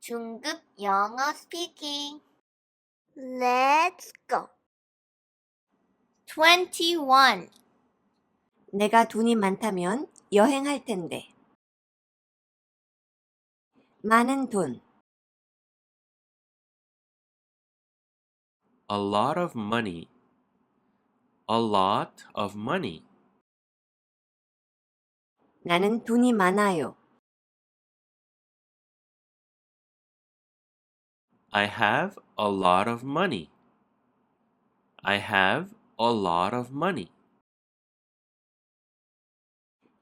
중급 영어 스피킹. Let's go. 21. 내가 돈이 많다면 여행할 텐데. 많은 돈. A lot of money. A lot of money. 나는 돈이 많아요. I have a lot of money. I have a lot of money.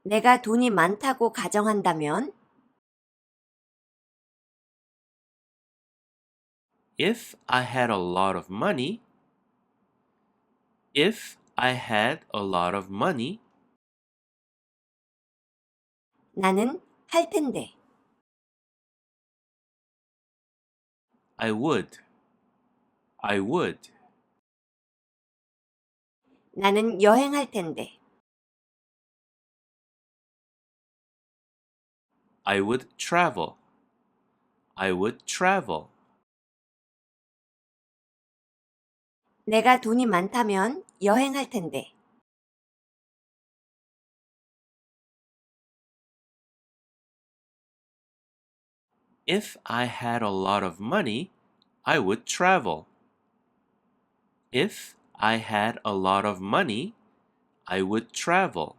내가 돈이 많다고 가정한다면 If I had a lot of money, if I had a lot of money, 나는 할 텐데. I would. I would. 나는 여행할 텐데. I would travel. I would travel. 내가 돈이 많다면 여행할 텐데. If I had a lot of money, I would travel. If I had a lot of money, I would travel.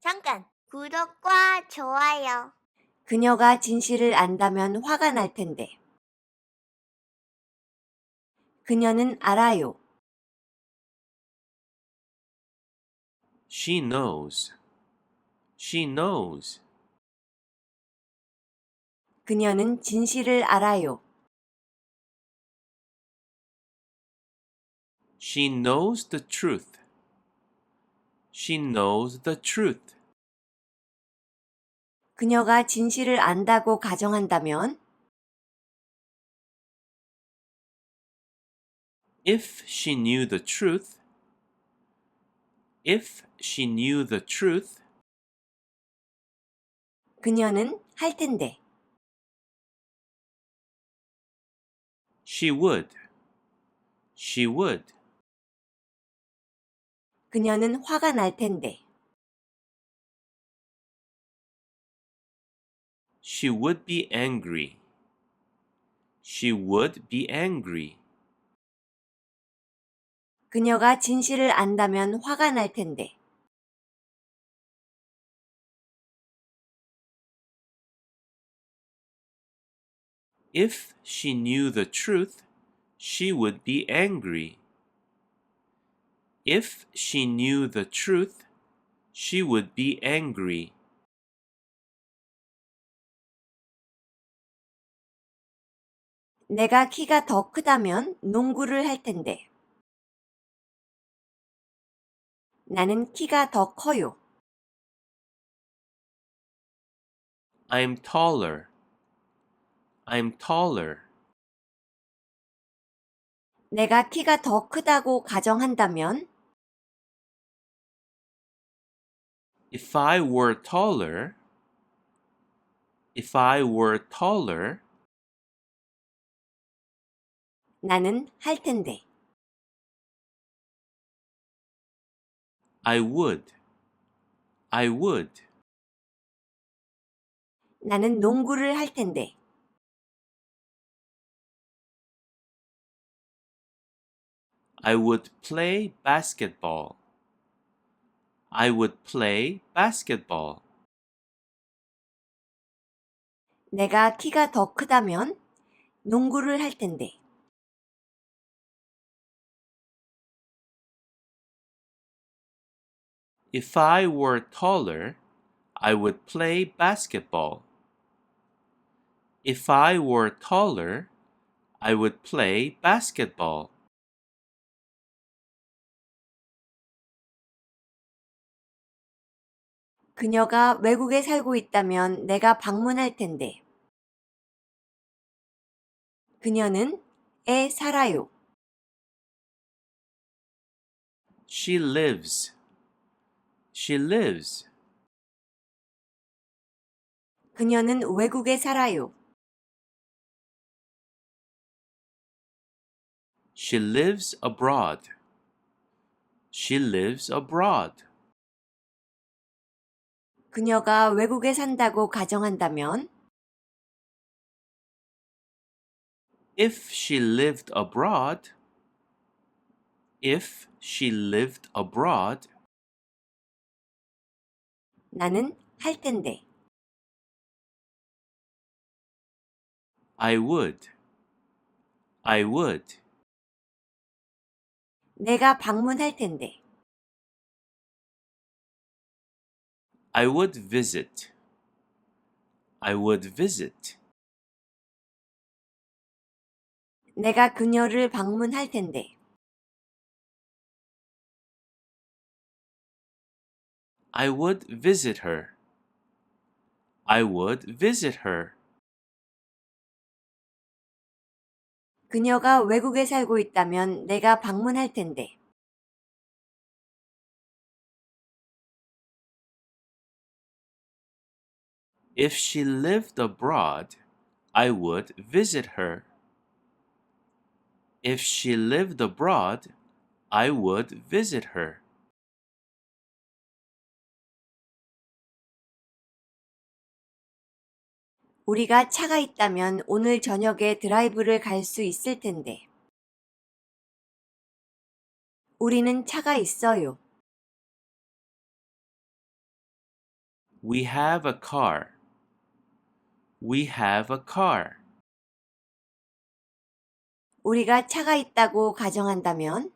잠깐. 구독과 좋아요. 그녀가 진실을 안다면 화가 날 텐데. 그녀는 알아요. She knows. She knows. 그녀는 진실을 알아요. She knows the truth. She knows the truth. 그녀가 진실을 안다고 가정한다면 If she knew the truth, if she knew the truth, 그녀는 할 텐데. she would. She would. 그녀는 화가 날 텐데. She would be angry. She would be angry. 그녀가 진실을 안다면 화가 날 텐데. If she knew the truth, she would be angry. If she knew the truth, she would be angry. 내가 키가 더 크다면 농구를 할 텐데. 나는 키가 더 커요. I'm taller. I'm taller. 내가 키가 더 크다고 가정한다면 If I were taller, if I were taller, 나는 할 텐데. I would. I would. 나는 농구를 할 텐데. I would play basketball. I would play basketball. 내가 키가 더 크다면 농구를 할 텐데. If I were taller, I would play basketball. If I were taller, I would play basketball. 그녀가 외국에 살고 있다면 내가 방문할 텐데. 그녀는 애 살아요. She lives. She lives. 그녀는 외국에 살아요. She lives abroad. She lives abroad. 그녀가 외국에 산다고 가정한다면 If she lived abroad, if she lived abroad, 나는 할 텐데. I would. I would. 내가 방문할 텐데. I would visit. I would visit. 내가 그녀를 방문할 텐데. I would visit her. I would visit her. 그녀가 외국에 살고 있다면 내가 방문할 텐데. If she lived abroad, I would visit her. If she lived abroad, I would visit her. 우리가 차가 있다면 오늘 저녁에 드라이브를 갈 수 있을 텐데. 우리는 차가 있어요. We have a car. We have a car. 우리가 차가 있다고 가정한다면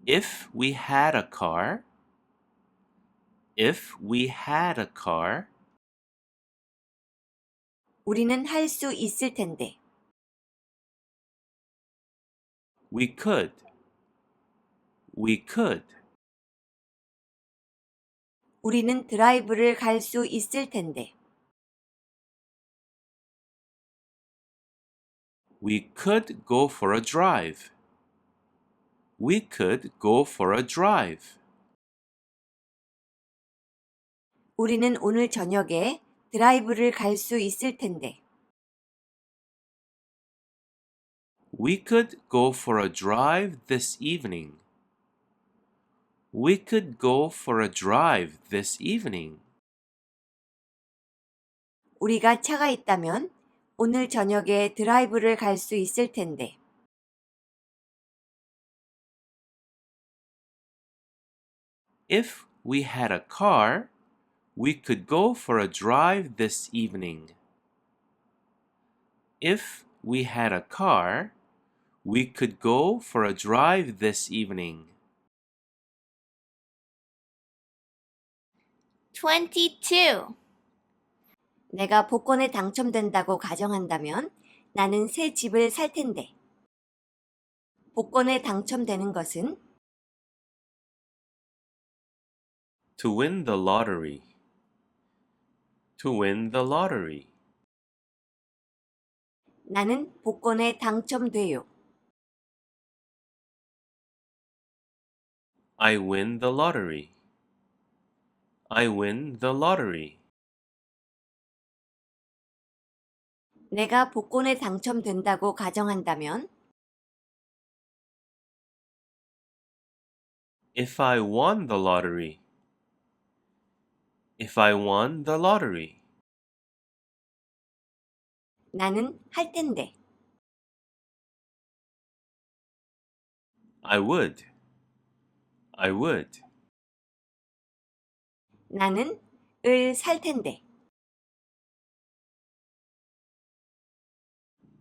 If we had a car, if we had a car, 우리는 할 수 있을 텐데. we could. We could. 우리는 드라이브를 갈 수 있을 텐데. We could go for a drive. We could go for a drive. 우리는 오늘 저녁에 드라이브를 갈 수 있을 텐데. We could go for a drive this evening. We could go for a drive this evening. 우리가 차가 있다면 오늘 저녁에 드라이브를 갈 수 있을 텐데. If we had a car, we could go for a drive this evening. If we had a car, we could go for a drive this evening. 22. 내가 복권에 당첨된다고 가정한다면 나는 새 집을 살 텐데. 복권에 당첨되는 것은 To win the lottery. To win the lottery. 나는 복권에 당첨돼요. I win the lottery. I win the lottery. 내가 복권에 당첨된다고 가정한다면 If I won the lottery. If I won the lottery. 나는 할 텐데. I would. I would. 나는 을 살 텐데.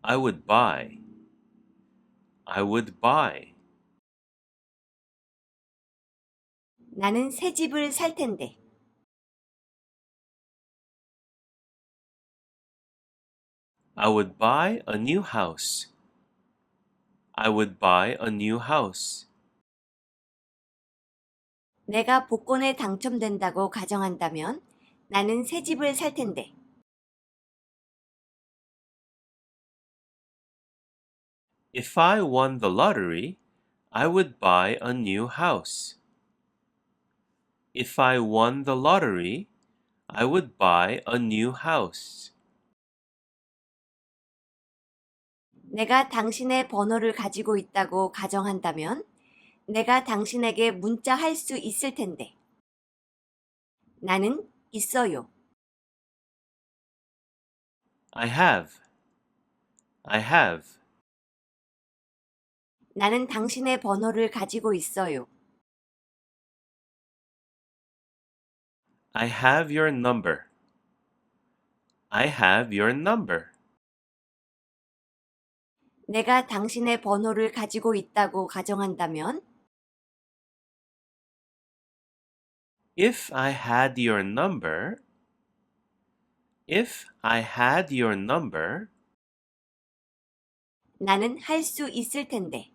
I would buy. I would buy. 나는 새 집을 살 텐데. I would buy a new house. I would buy a new house. 내가 복권에 당첨된다고 가정한다면 나는 새 집을 살 텐데. If I won the lottery, I would buy a new house. If I won the lottery, I would buy a new house. 내가 당신의 번호를 가지고 있다고 가정한다면 내가 당신에게 문자할 수 있을 텐데. 나는 있어요. I have. I have. 나는 당신의 번호를 가지고 있어요. I have your number. I have your number. 내가 당신의 번호를 가지고 있다고 가정한다면 If I had your number, if I had your number, 나는 할 수 있을 텐데.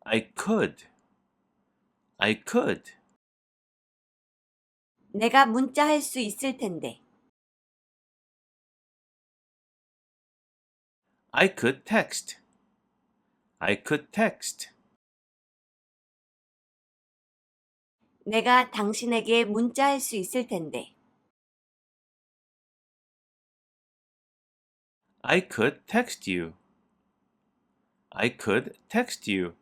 I could. I could. 내가 문자할 수 있을 텐데. I could text. I could text. 내가 당신에게 문자할 수 있을 텐데. I could text you. I could text you.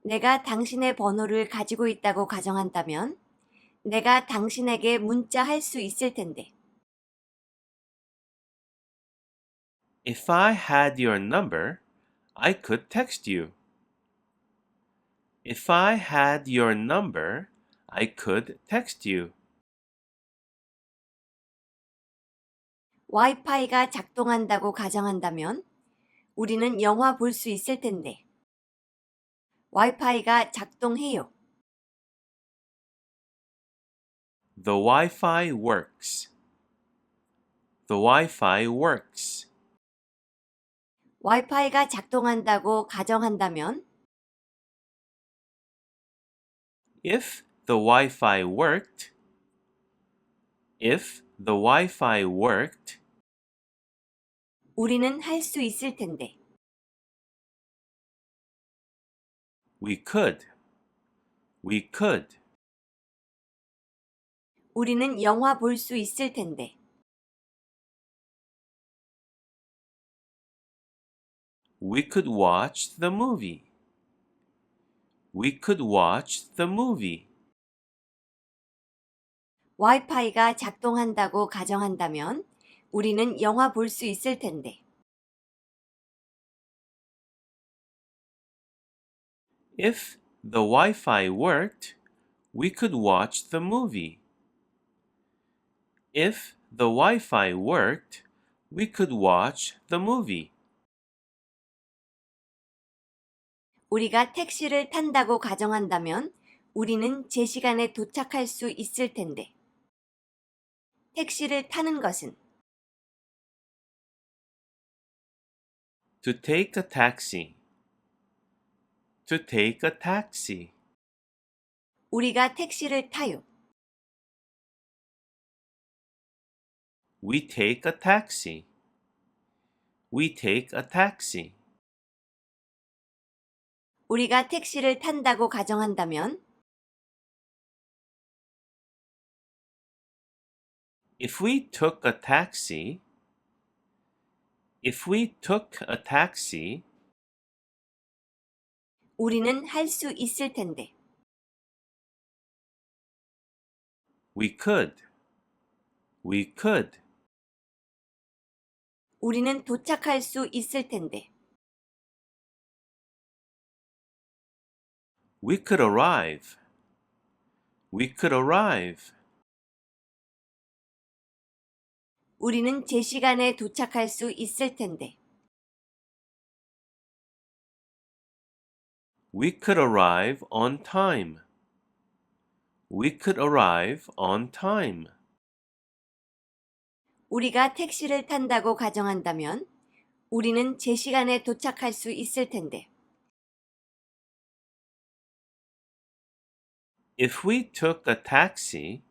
내가 당신의 번호를 가지고 있다고 가정한다면 내가 당신에게 문자할 수 있을 텐데. If I had your number, I could text you. If I had your number, I could text you. 와이파이가 작동한다고 가정한다면 우리는 영화 볼 수 있을 텐데. 와이파이가 작동해요. The Wi-Fi works. The Wi-Fi works. 와이파이가 작동한다고 가정한다면 If the Wi-Fi worked, if the Wi-Fi worked, 우리는 할 수 있을 텐데. we could. We could. 우리는 영화 볼 수 있을 텐데. We could watch the movie. We could watch the movie. 와이파이가 작동한다고 가정한다면 우리는 영화 볼 수 있을 텐데. If the Wi-Fi worked, we could watch the movie. If the Wi-Fi worked, we could watch the movie. 우리가 택시를 탄다고 가정한다면 우리는 제 시간에 도착할 수 있을 텐데. 택시를 타는 것은 To take a taxi. To take a taxi. 우리가 택시를 타요. We take a taxi. We take a taxi. 우리가 택시를 탄다고 가정한다면 If we took a taxi, if we took a taxi, 우리는 할 수 있을 텐데. we could. We could. 우리는 도착할 수 있을 텐데. We could arrive. We could arrive. 우리는 제 시간에 도착할 수 있을 텐데. We could arrive on time. We could arrive on time. 우리가 택시를 탄다고 가정한다면 우리는 제 시간에 도착할 수 있을 텐데. If we took a taxi,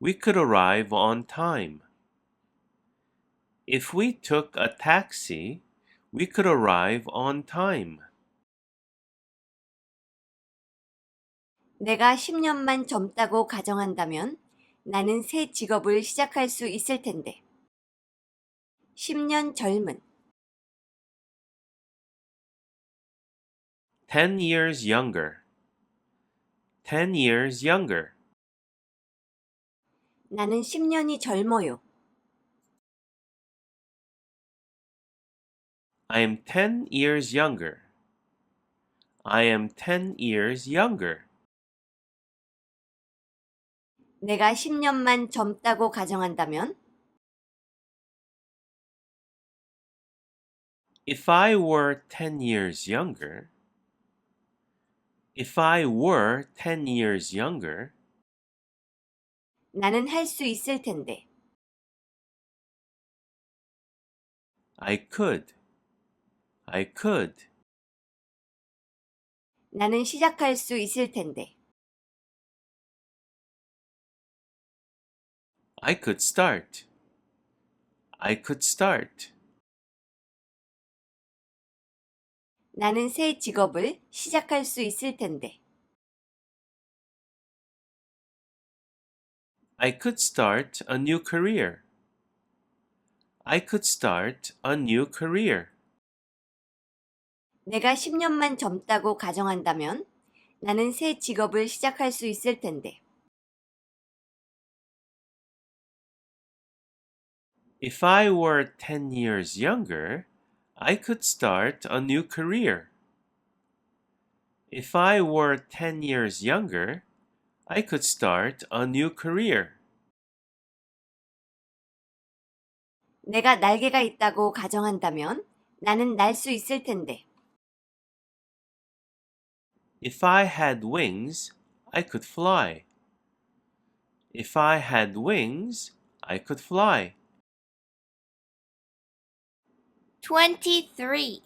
we could arrive on time. If we took a taxi, we could arrive on time. 내가 10년만 젊다고 가정한다면 나는 새 직업을 시작할 수 있을 텐데. 10년 젊은. 10 years younger. 10 years younger. 나는 10년이 젊어요. I am 10 years younger. I am 10 years younger. 내가 10년만 젊다고 가정한다면 If I were 10 years younger, if I were 10 years younger, 나는 할 수 있을 텐데. I could. I could. 나는 시작할 수 있을 텐데. I could start. I could start. 나는 새 직업을 시작할 수 있을 텐데. I could start a new career. I could start a new career. 내가 10년만 젊다고 가정한다면 나는 새 직업을 시작할 수 있을 텐데. If I were 10 years younger, I could start a new career. If I were 10 years younger, I could start a new career. 내가 날개가 있다고 가정한다면 나는 날 수 있을 텐데. If I had wings, I could fly. If I had wings, I could fly. 23.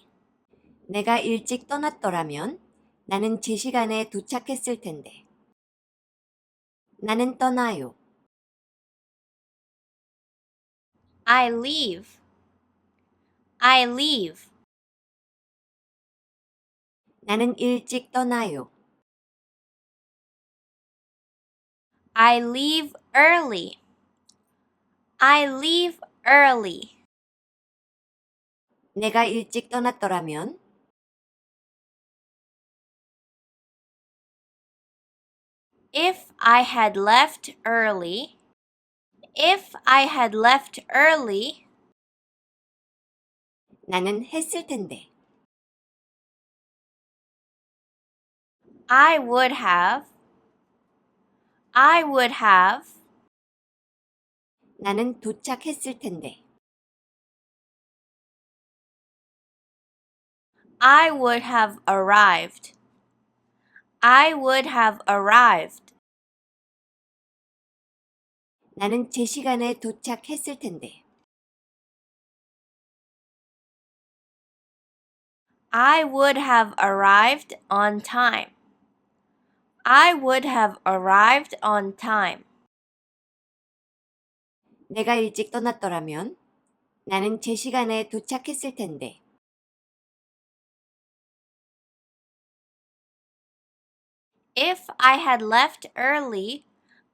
내가 일찍 떠났더라면 나는 제 시간에 도착했을 텐데. 나는 떠나요. I leave. I leave. 나는 일찍 떠나요. I leave early. I leave early. 내가 일찍 떠났더라면 If I had left early. If I had left early. 나는 했을 텐데. I would have. I would have. 나는 도착했을 텐데. I would have arrived. I would have arrived. 나는 제 시간에 도착했을 텐데. I would have arrived on time. I would have arrived on time. 내가 일찍 떠났더라면 나는 제 시간에 도착했을 텐데. If I had left early,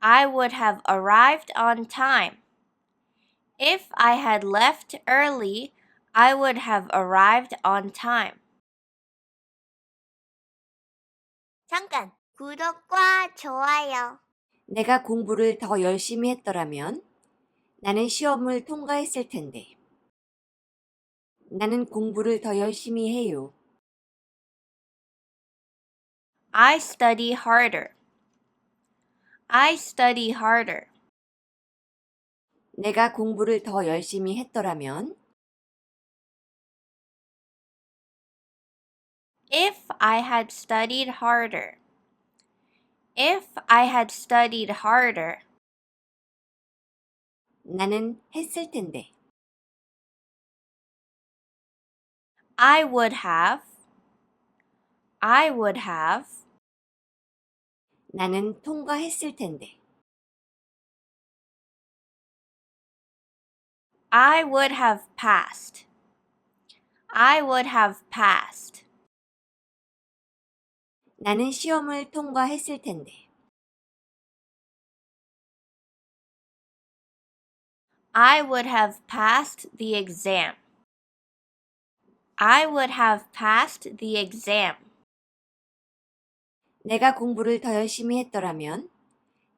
I would have arrived on time. If I had left early, I would have arrived on time. 잠깐. 구독과 좋아요. 내가 공부를 더 열심히 했더라면 나는 시험을 통과했을 텐데. 나는 공부를 더 열심히 해요. I study harder. I study harder. 내가 공부를 더 열심히 했더라면 If I had studied harder. If I had studied harder. 나는 했을 텐데. I would have. I would have. 나는 통과했을 텐데. I would have passed. I would have passed. 나는 시험을 통과했을 텐데. I would have passed the exam. I would have passed the exam. 내가 공부를 더 열심히 했더라면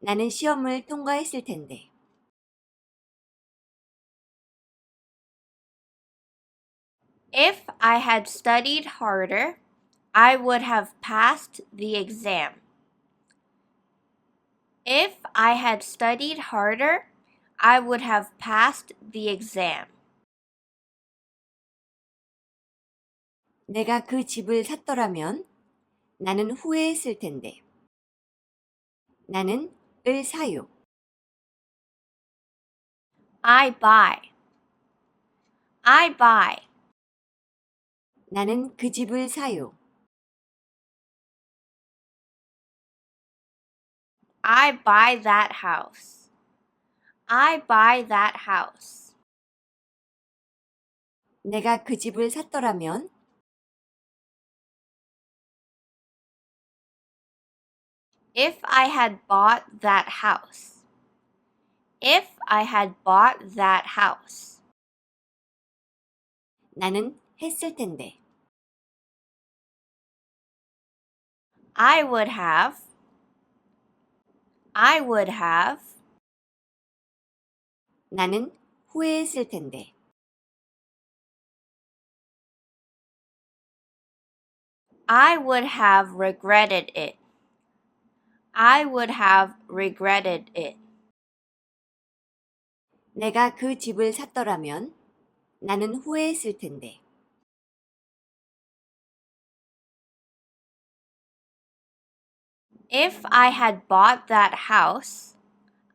나는 시험을 통과했을 텐데. If I had studied harder, I would have passed the exam. If I had studied harder, I would have passed the exam. 내가 그 집을 샀더라면 나는 후회했을 텐데. 나는 을 사요. I buy. I buy. 나는 그 집을 사요. I buy that house. I buy that house. 내가 그 집을 샀더라면 If I had bought that house. If I had bought that house. 나는 했을 텐데. I would have. I would have. 나는 후회했을 텐데. I would have regretted it. I would have regretted it. 내가 그 집을 샀더라면 나는 후회했을 텐데. If I had bought that house,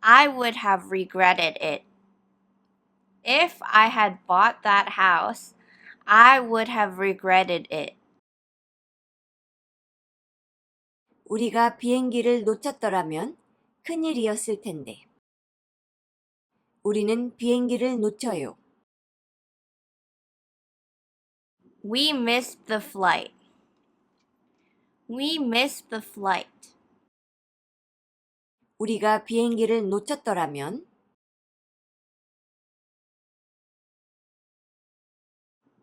I would have regretted it. If I had bought that house, I would have regretted it. 우리가 비행기를 놓쳤더라면 큰일이었을 텐데. 우리는 비행기를 놓쳐요. We missed the flight. We missed the flight. 우리가 비행기를 놓쳤더라면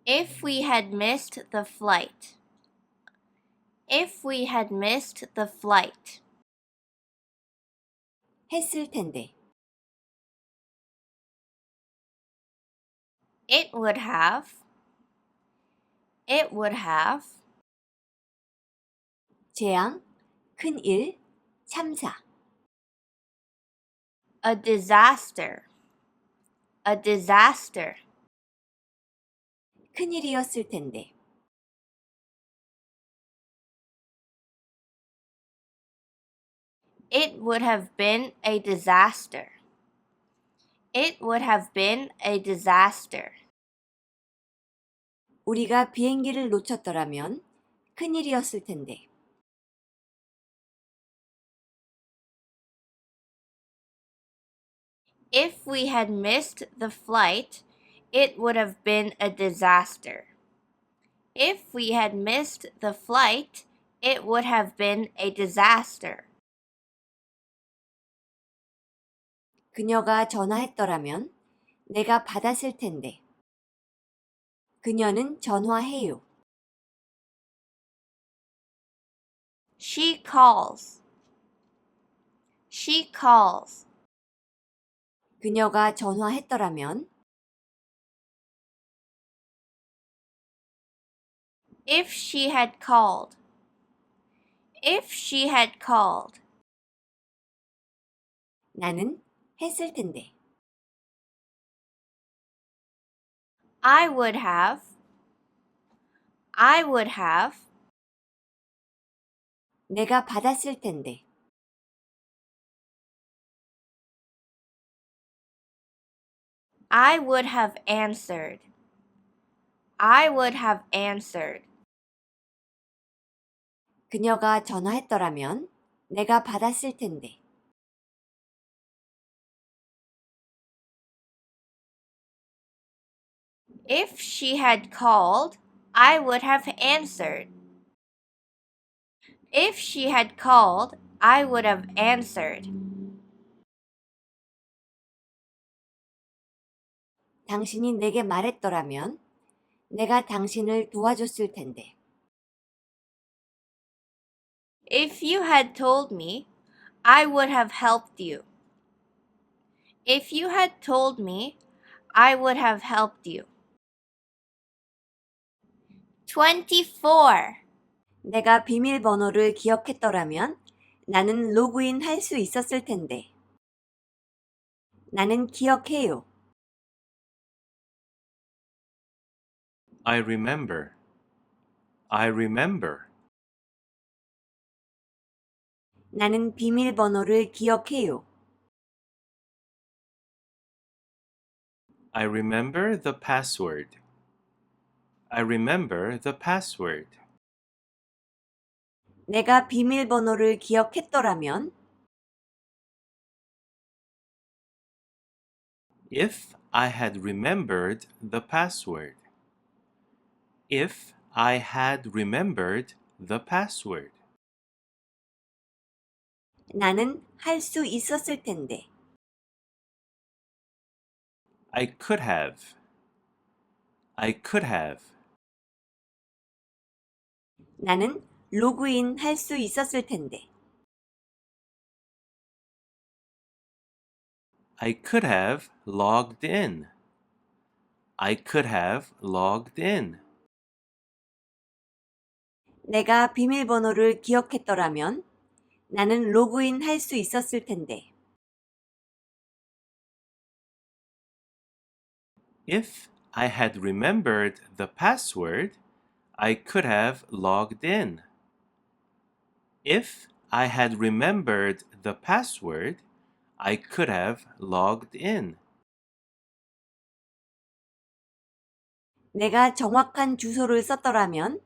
If we had missed the flight. If we had missed the flight. 했을 텐데. It would have. It would have. 재앙, 큰일, 참사. A disaster. A disaster. 큰일이었을 텐데. It would have been a disaster. It would have been a disaster. 우리가 비행기를 놓쳤더라면 큰일이었을 텐데. If we had missed the flight, it would have been a disaster. If we had missed the flight, it would have been a disaster. 그녀가 전화했더라면 내가 받았을 텐데. 그녀는 전화해요. She calls. She calls. 그녀가 전화했더라면 If she had called. If she had called. 나는 했을 텐데. I would have. I would have. 내가 받았을 텐데. I would have answered. I would have answered. 그녀가 전화했더라면 내가 받았을 텐데. If she had called, I would have answered. If she had called, I would have answered. 당신이 내게 말했더라면 내가 당신을 도와줬을 텐데. If you had told me, I would have helped you. If you had told me, I would have helped you. 24. 내가 비밀번호를 기억했더라면 나는 로그인 할 수 있었을 텐데. 나는 기억해요. I remember. I remember. 나는 비밀번호를 기억해요. I remember the password. I remember the password. 내가 비밀번호를 기억했더라면 If I had remembered the password. If I had remembered the password. 나는 할 수 있었을 텐데. I could have. I could have. 나는 로그인 할 수 있었을 텐데. I could have logged in. I could have logged in. 내가 비밀번호를 기억했더라면 나는 로그인 할 수 있었을 텐데. If I had remembered the password, I could have logged in. If I had remembered the password, I could have logged in. 내가 정확한 주소를 썼더라면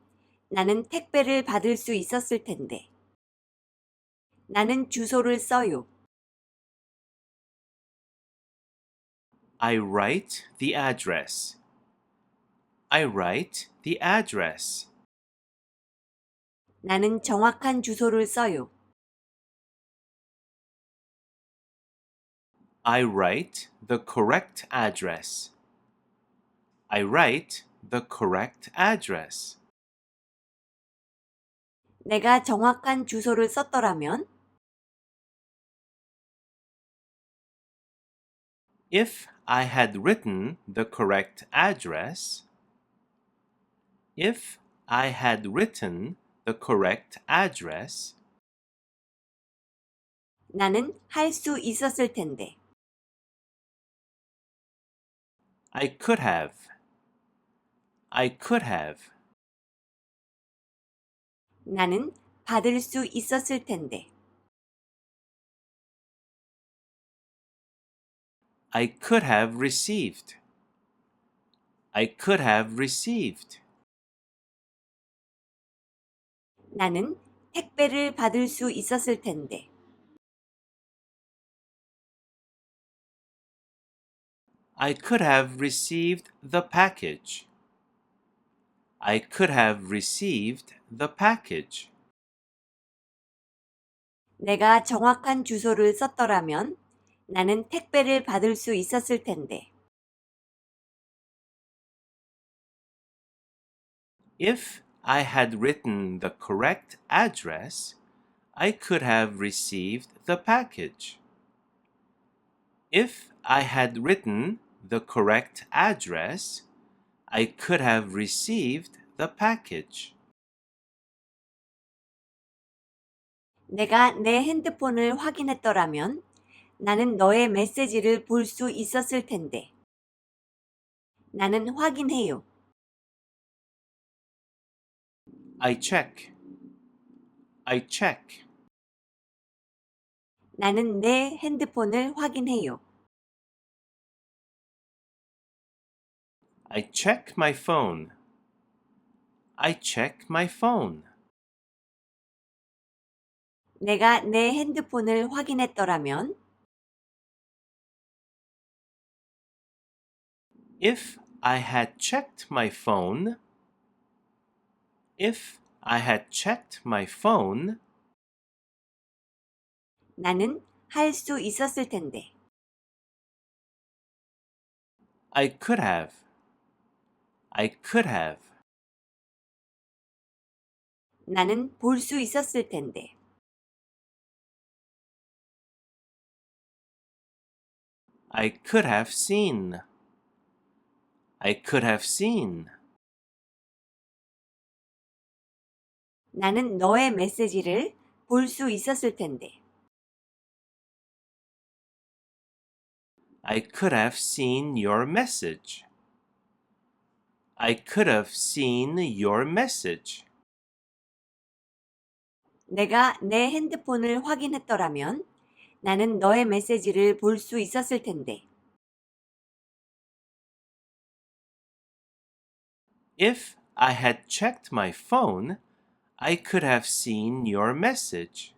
나는 택배를 받을 수 있었을 텐데. 나는 주소를 써요. I write the address. I write the address. 나는 정확한 주소를 써요. I write the correct address. I write the correct address. 내가 정확한 주소를 썼더라면 If I had written the correct address, if I had written the correct address, 나는 할 수 있었을 텐데. I could have. I could have. 나는 받을 수 있었을 텐데. I could have received. I could have received. 나는 택배를 받을 수 있었을 텐데. I could have received the package. I could have received the package. 내가 정확한 주소를 썼더라면 나는 택배를 받을 수 있었을 텐데. If I had written the correct address, I could have received the package. If I had written the correct address, I could have received the package. 내가 내 핸드폰을 확인했더라면 나는 너의 메시지를 볼 수 있었을 텐데. 나는 확인해요. I check. I check. 나는 내 핸드폰을 확인해요. I check my phone. I check my phone. 내가 내 핸드폰을 확인했더라면 If I had checked my phone, if I had checked my phone, 나는 할 수 있었을 텐데. I could have. I could have. 나는 볼 수 있었을 텐데. I could have seen. I could have seen. 나는 너의 메시지를 볼 수 있었을 텐데. I could have seen your message. I could have seen your message. 내가 내 핸드폰을 확인했더라면 나는 너의 메시지를 볼 수 있었을 텐데. If I had checked my phone, I could have seen your message.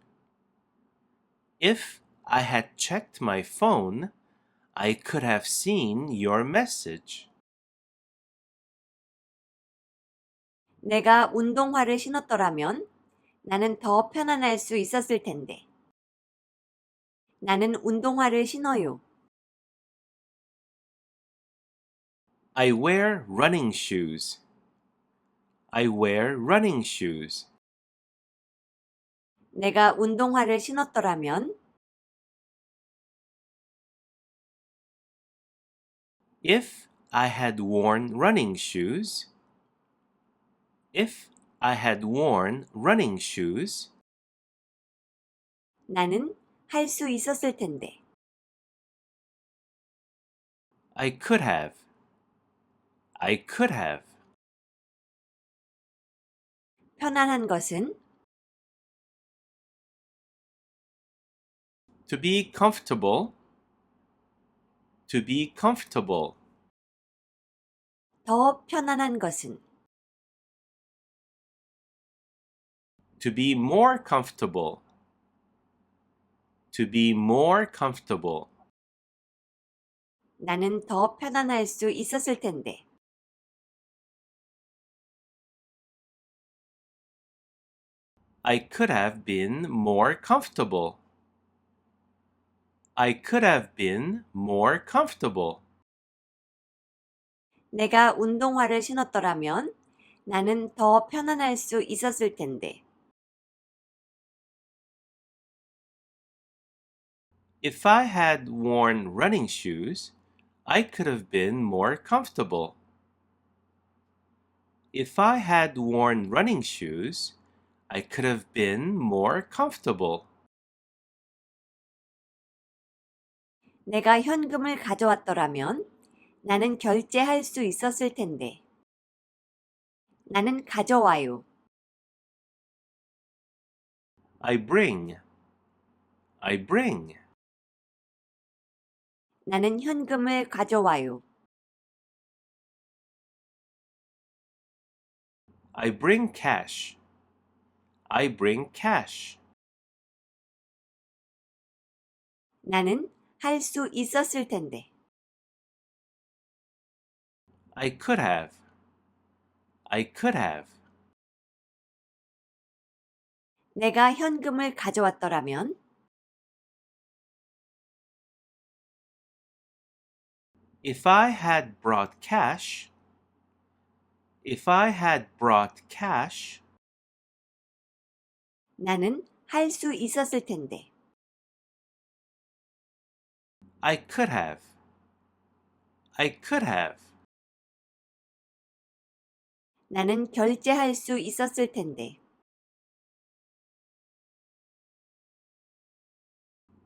If I had checked my phone, I could have seen your message. 내가 운동화를 신었더라면 나는 더 편안할 수 있었을 텐데. 나는 운동화를 신어요. I wear running shoes. I wear running shoes. 내가 운동화를 신었더라면 If I had worn running shoes, if I had worn running shoes, 나는 할 수 있었을 텐데. I could have. I could have. 편안한 것은 To be comfortable. To be comfortable. 더 편안한 것은 To be more comfortable. To be more comfortable. 나는 더 편안할 수 있었을 텐데. I could have been more comfortable. I could have been more comfortable. 내가 운동화를 신었더라면 나는 더 편안할 수 있었을 텐데. If I had worn running shoes, I could have been more comfortable. If I had worn running shoes, I could have been more comfortable. 내가 현금을 가져왔더라면 나는 결제할 수 있었을 텐데. 나는 가져와요. I bring. I bring. 나는 현금을 가져와요. I bring cash. I bring cash. 나는 할 수 있었을 텐데. I could have. I could have. 내가 현금을 가져왔더라면 If I had brought cash, if I had brought cash, 나는 할 수 있었을 텐데. I could have. I could have. 나는 결제할 수 있었을 텐데.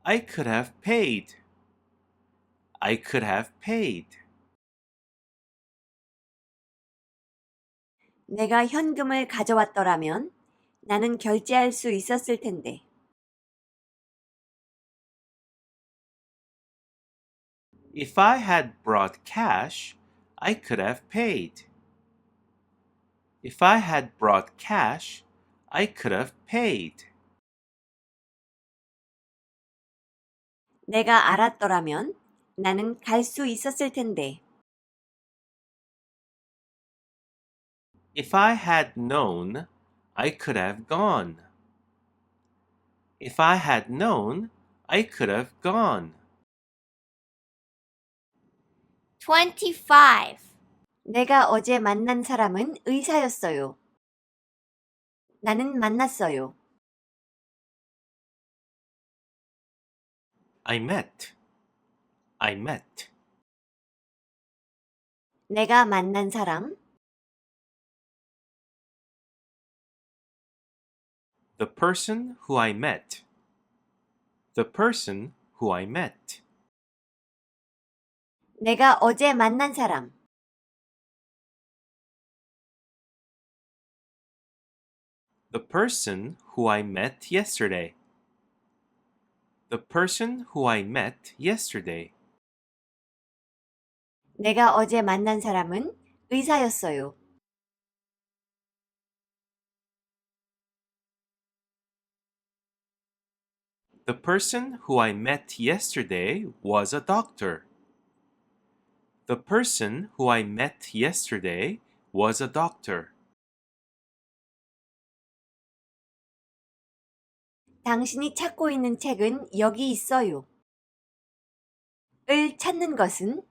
I could have paid. I could have paid. 내가 현금을 가져왔더라면 나는 결제할 수 있었을 텐데. If I had brought cash, I could have paid. If I had brought cash, I could have paid. 내가 알았더라면 나는 갈 수 있었을 텐데. If I had known, I could have gone. If I had known, I could have gone. 25. 내가 어제 만난 사람은 의사였어요. 나는 만났어요. I met. I met. 내가 만난 사람, The person who I met. The person who I met. 내가 어제 만난 사람, The person who I met yesterday. The person who I met yesterday. 내가 어제 만난 사람은 의사였어요. The person who I met yesterday was a doctor. The person who I met yesterday was a doctor. 당신이 찾고 있는 책은 여기 있어요. 을 찾는 것은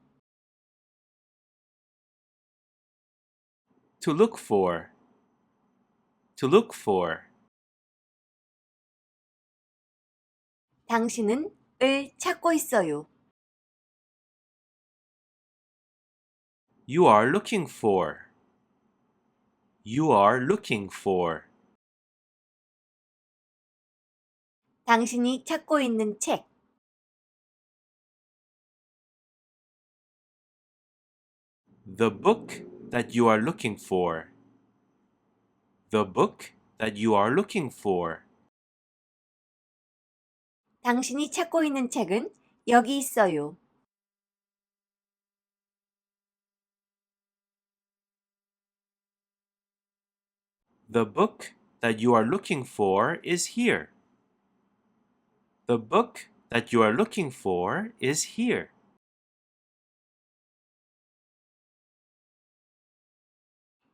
To look for. To look for. 당신은 을 찾고 있어요. You are looking for. You are looking for. 당신이 찾고 있는 책, The book that you are looking for. The book that you are looking for. 당신이 찾고 있는 책은 여기 있어요. The book that you are looking for is here. The book that you are looking for is here.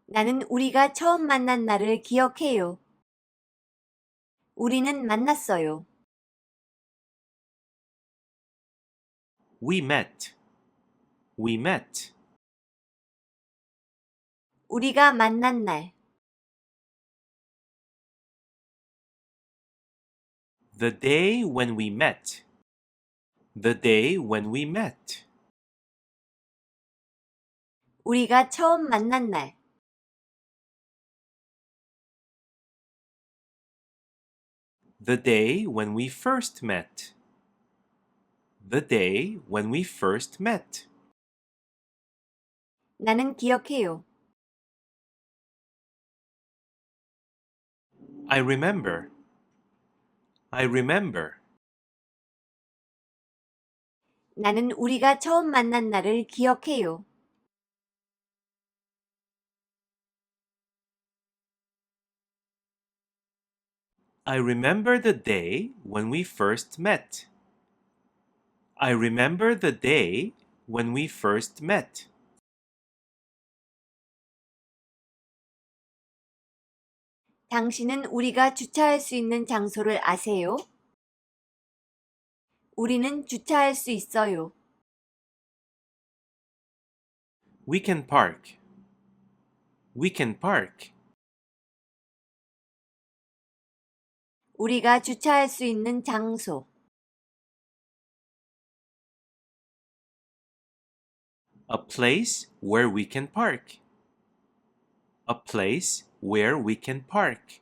나는 우리가 처음 만난 날을 기억해요. 우리는 만났어요. We met. We met. 우리가 만난 날, The day when we met. The day when we met. 우리가 처음 만난 날, The day when we first met. The day when we first met. 나는 기억해요. I remember. I remember. 나는 우리가 처음 만난 날을 기억해요. I remember the day when we first met. I remember the day when we first met. 당신은 우리가 주차할 수 있는 장소를 아세요? 우리는 주차할 수 있어요. We can park. We can park. 우리가 주차할 수 있는 장소, A place where we can park. A place where we can park.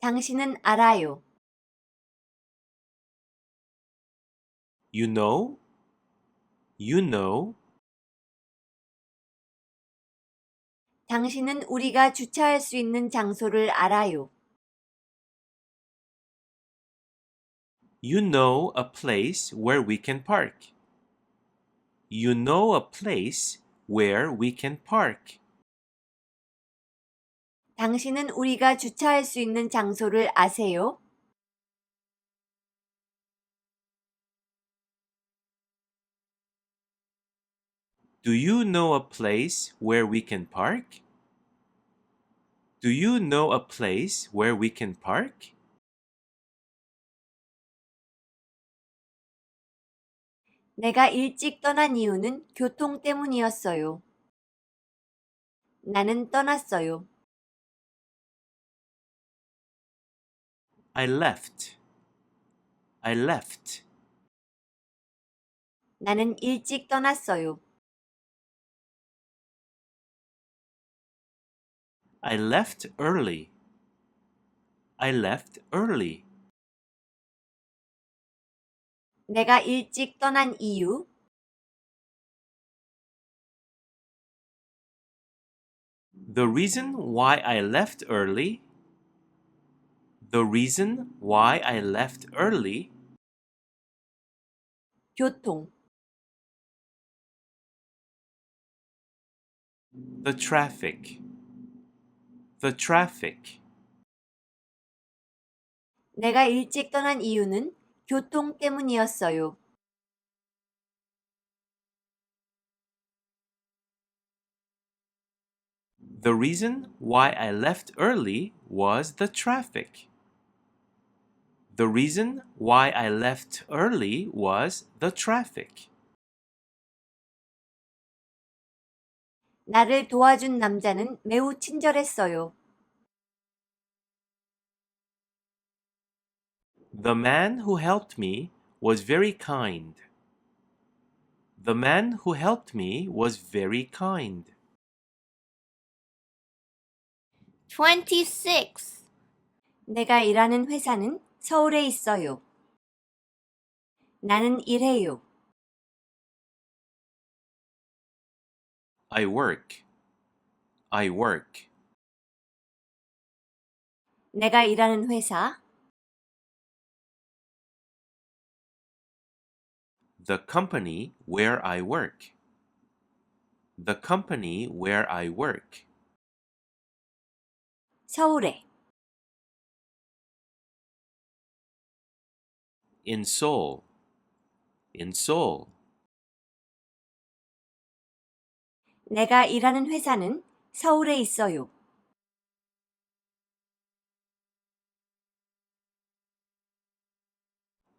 당신은 알아요. You know? You know? 당신은 우리가 주차할 수 있는 장소를 알아요. You know a place where we can park. You know a place where we can park. 당신은 우리가 주차할 수 있는 장소를 아세요? Do you know a place where we can park? Do you know a place where we can park? 내가 일찍 떠난 이유는 교통 때문이었어요. 나는 떠났어요. I left. I left. 나는 일찍 떠났어요. I left early. I left early. 내가 일찍 떠난 이유, The reason why I left early. The reason why I left early. 교통, The traffic. The traffic. 내가 일찍 떠난 이유는 교통 때문이었어요. The reason why I left early was the traffic. The reason why I left early was the traffic. 나를 도와준 남자는 매우 친절했어요. The man who helped me was very kind. The man who helped me was very kind. 26. 내가 일하는 회사는 서울에 있어요. 나는 일해요. I work. I work. 내가 일하는 회사, The company where I work. The company where I work. 서울에, In Seoul. In Seoul. 내가 일하는 회사는 서울에 있어요.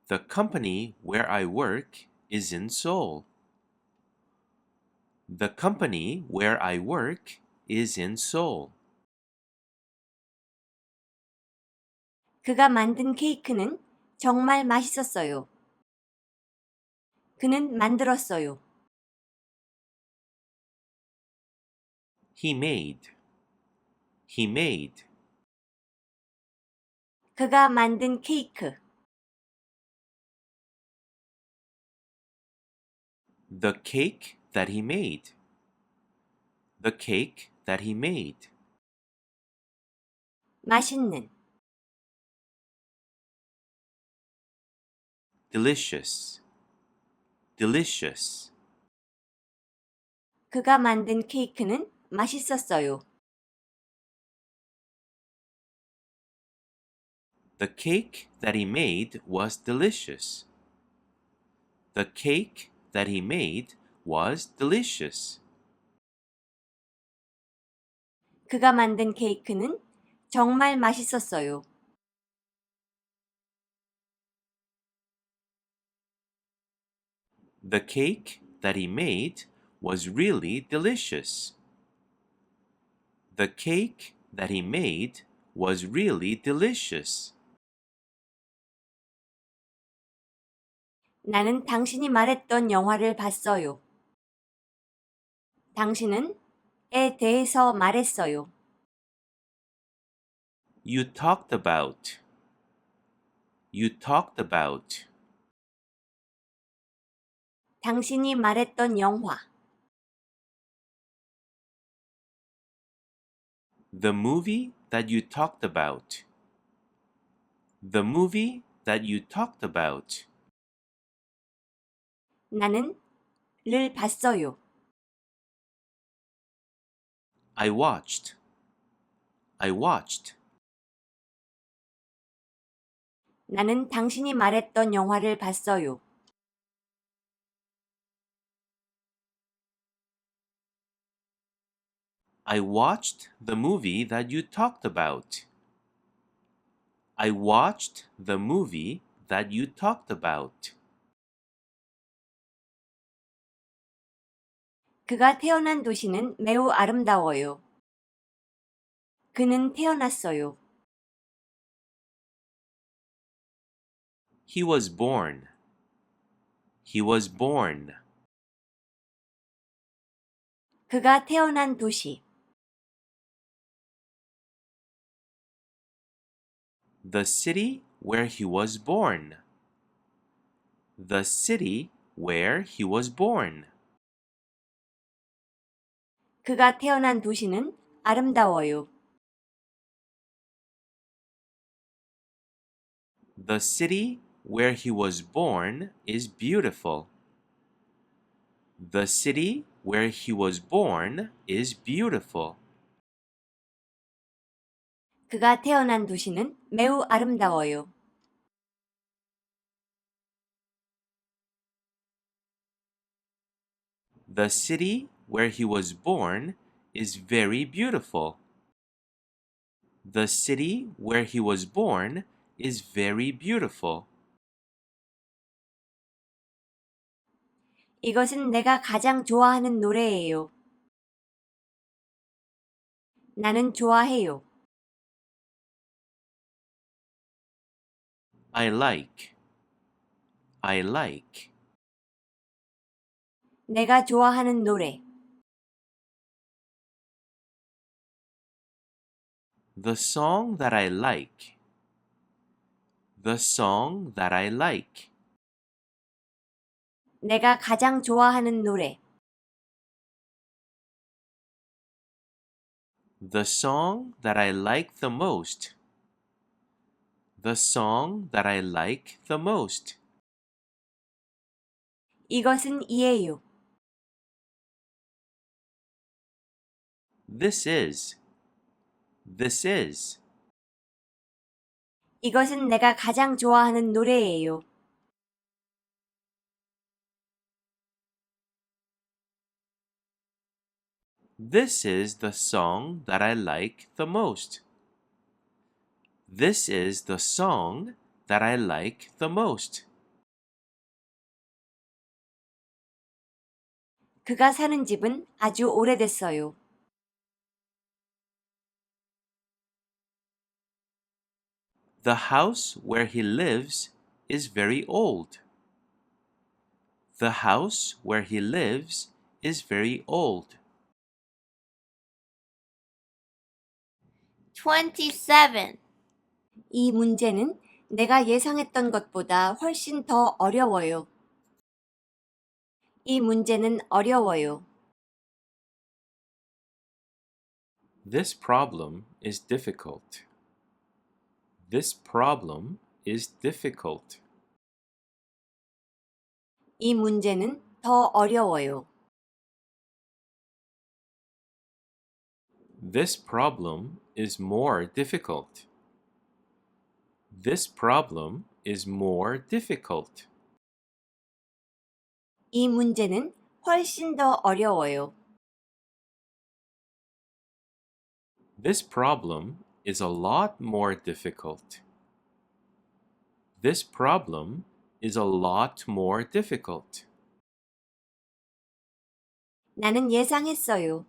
The company where I work is in Seoul. The company where I work is in Seoul. 그가 만든 케이크는 정말 맛있었어요. 그는 만들었어요. He made. He made. 그가 만든 케이크, The cake that he made. The cake that he made. 맛있는, Delicious. Delicious. 그가 만든 케이크는 맛있었어요. The cake that he made was delicious. The cake that he made was delicious. 그가 만든 케이크는 정말 맛있었어요. The cake that he made was really delicious. The cake that he made was really delicious. 나는 당신이 말했던 영화를 봤어요. 당신은 에 대해서 말했어요. You talked about. You talked about. 당신이 말했던 영화, The movie that you talked about. The movie that you talked about. 나는 를 봤어요. I watched. I watched. 나는 당신이 말했던 영화를 봤어요. I watched the movie that you talked about. I watched the movie that you talked about. 그가 태어난 도시는 매우 아름다워요. 그는 태어났어요. He was born. He was born. 그가 태어난 도시. The city where he was born. The city where he was born. 그가 태어난 도시는 아름다워요. The city where he was born is beautiful. The city where he was born is beautiful. 그가 태어난 도시는 매우 아름다워요. The city where he was born is very beautiful. The city where he was born is very beautiful. 이것은 내가 가장 좋아하는 노래예요. 나는 좋아해요. I like. I like. 내가 좋아하는 노래. The song that I like. The song that I like. 내가 가장 좋아하는 노래. The song that I like the most. The song that I like the most. 이것은 이예요. This is. This is. 이것은 내가 가장 좋아하는 노래예요. This is the song that I like the most. This is the song that I like the most. 그가 사는 집은 아주 오래됐어요. The house where he lives is very old. The house where he lives is very old. 27. 이 문제는 내가 예상했던 것보다 훨씬 더 어려워요. 이 문제는 어려워요. This problem is difficult. This problem is difficult. 이 문제는 더 어려워요. This problem is more difficult. This problem is more difficult. 이 문제는 훨씬 더 어려워요. This problem is a lot more difficult. This problem is a lot more difficult. 나는 예상했어요.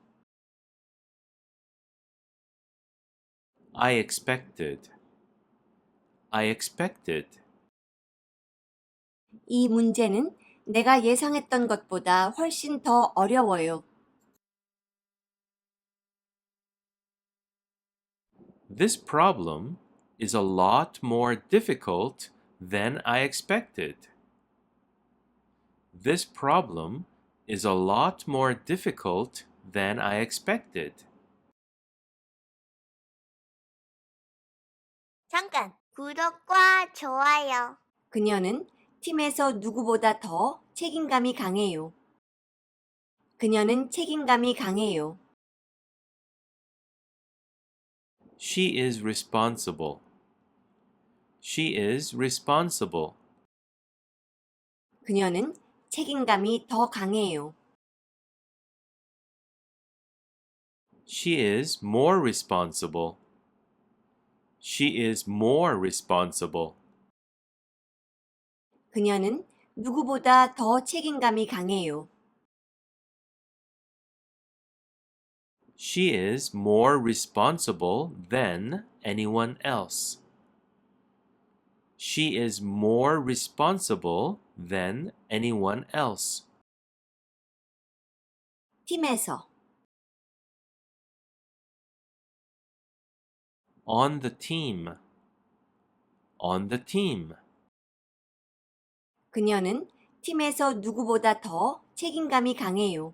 I expected. I expected. 이 문제는 내가 예상했던 것보다 훨씬 더 어려워요. This problem is a lot more difficult than I expected. This problem is a lot more difficult than I expected. 잠깐! 구독과 좋아요. 그녀는 팀에서 누구보다 더 책임감이 강해요. 그녀는 책임감이 강해요. She is responsible. She is responsible. 그녀는 책임감이 더 강해요. She is more responsible. She is more responsible. 그녀는 누구보다 더 책임감이 강해요. She is more responsible than anyone else. She is more responsible than anyone else. 팀에서 On the team. On the team. 그녀는 팀에서 누구보다 더 책임감이 강해요.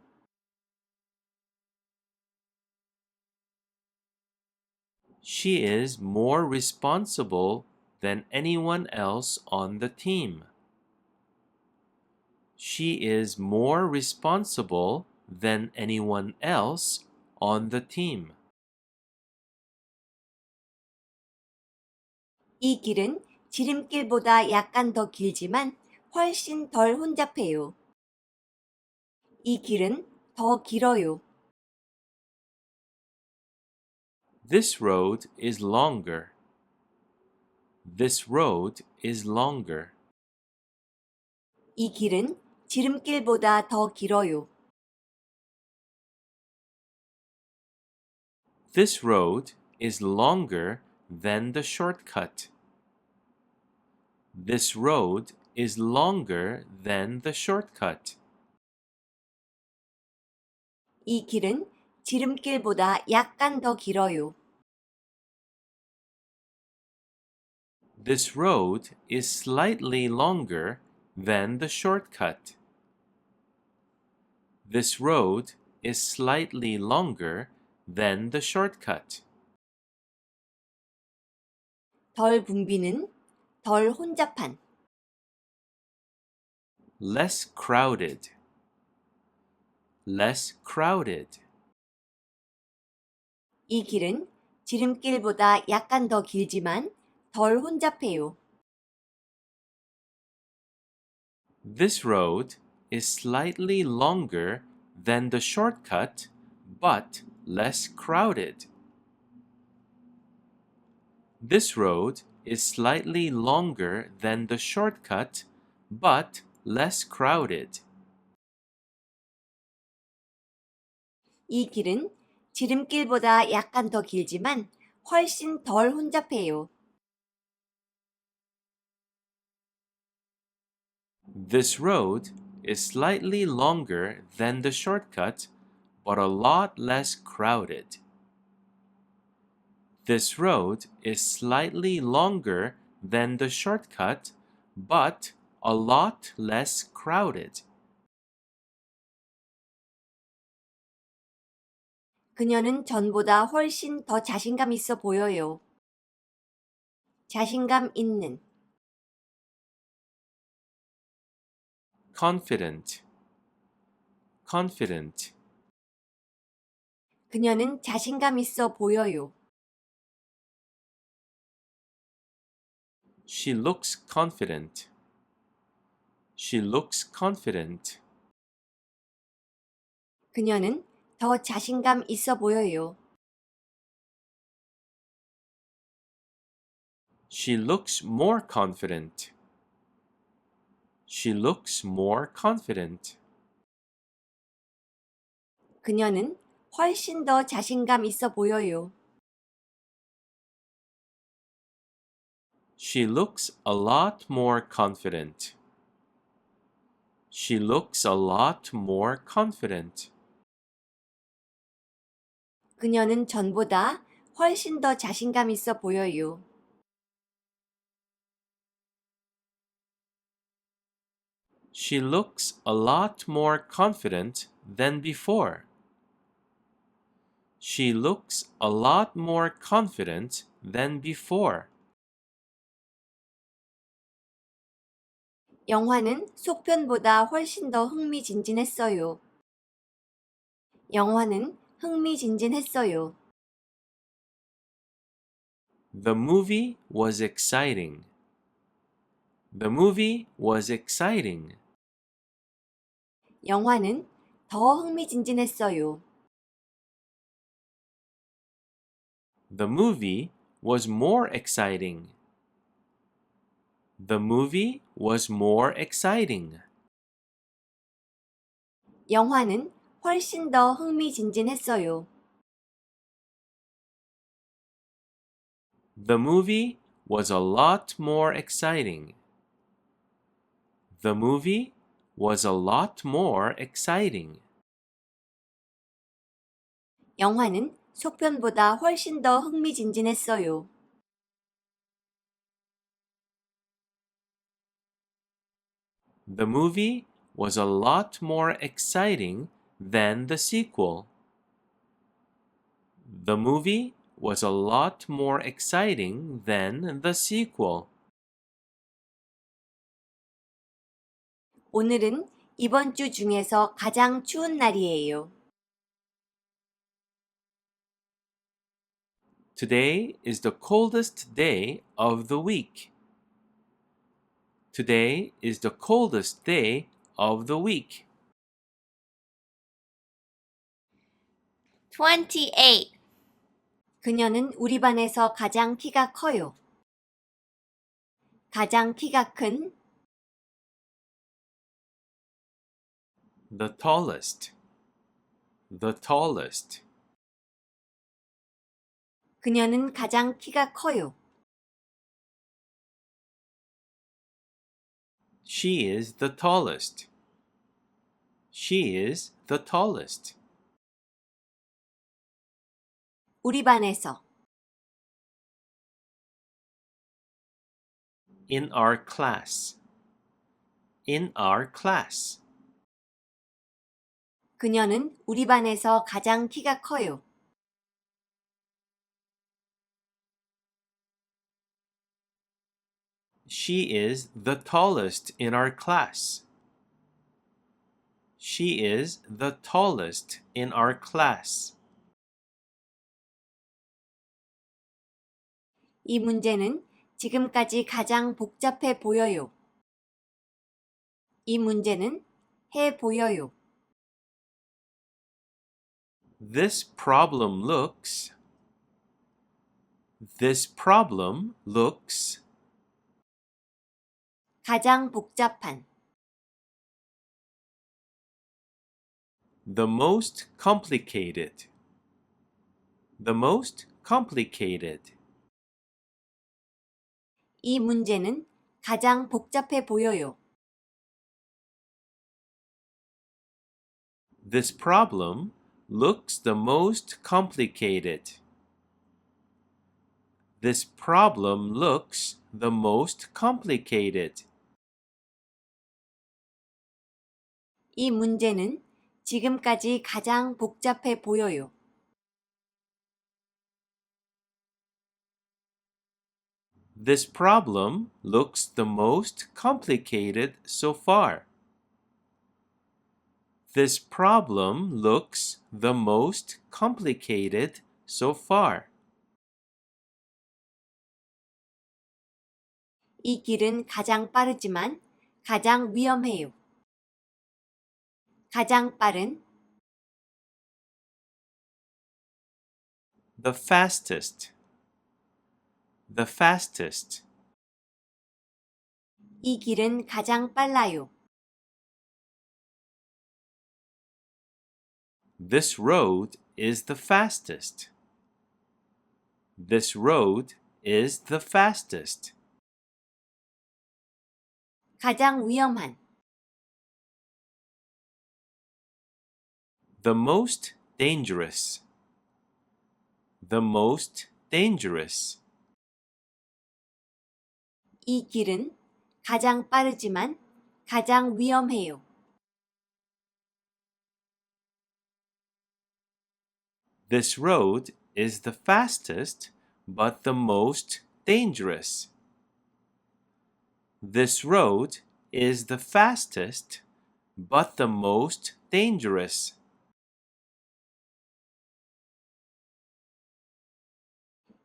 She is more responsible than anyone else on the team. She is more responsible than anyone else on the team. 이 길은 지름길보다 약간 더 길지만 훨씬 덜 혼잡해요. 이 길은 더 길어요. This road is longer. This road is longer. 이 길은 지름길보다 더 길어요. This road is longer than the shortcut. This road is longer than the shortcut. 이 길은 지름길보다 약간 더 길어요. This road is slightly longer than the shortcut. This road is slightly longer than the shortcut. 덜 붐비는 덜 혼잡한 Less crowded. Less crowded. 이 길은 지름길보다 약간 더 길지만 덜 혼잡해요. This road is slightly longer than the shortcut, but less crowded. This road is slightly longer than the shortcut, but less crowded. 이 길은 지름길보다 약간 더 길지만 훨씬 덜 혼잡해요. This road is slightly longer than the shortcut, but a lot less crowded. This road is slightly longer than the shortcut, but a lot less crowded. 그녀는 전보다 훨씬 더 자신감 있어 보여요. 자신감 있는 Confident. Confident. 그녀는 자신감 있어 보여요. She looks confident. She looks confident. 그녀는 더 자신감 있어 보여요. She looks more confident. She looks more confident. 그녀는 훨씬 더 자신감 있어 보여요. She looks a lot more confident. She looks a lot more confident. 그녀는 전보다 훨씬 더 자신감 있어 보여요. She looks a lot more confident than before. She looks a lot more confident than before. 영화는 속편보다 훨씬 더 흥미진진했어요. 영화는 흥미진진했어요. The movie was exciting. The movie was exciting. 영화는 더 흥미진진했어요. The movie was more exciting. The movie was more exciting. 영화는 훨씬 더 흥미진진했어요. The movie was a lot more exciting. The movie was a lot more exciting. 영화는 속편보다 훨씬 더 흥미진진했어요. The movie was a lot more exciting than the sequel. The movie was a lot more exciting than the sequel. 오늘은 이번 주 중에서 가장 추운 날이에요. Today is the coldest day of the week. Today is the coldest day of the week. 28. 그녀는 우리 반에서 가장 키가 커요. 가장 키가 큰, The tallest. The tallest. 그녀는 가장 키가 커요. She is the tallest. She is the tallest. 우리 반에서, In our class. In our class. 그녀는 우리 반에서 가장 키가 커요. She is the tallest in our class. She is the tallest in our class. 이 문제는 지금까지 가장 복잡해 보여요. 이 문제는 해 보여요. This problem looks. This problem looks. 가장 복잡한, The most complicated. The most complicated. 이 문제는 가장 복잡해 보여요. This problem looks the most complicated. This problem looks the most complicated. 이 문제는 지금까지 가장 복잡해 보여요. This problem looks the most complicated so far. This problem looks the most complicated so far. 이 길은 가장 빠르지만 가장 위험해요. 가장 빠른, The fastest. The fastest. 이 길은 가장 빨라요. This road is the fastest. This road is the fastest. 가장 위험한, The most dangerous. The most dangerous. 이 길은 가장 빠르지만 가장 위험해요. This road is the fastest, but the most dangerous. This road is the fastest, but the most dangerous.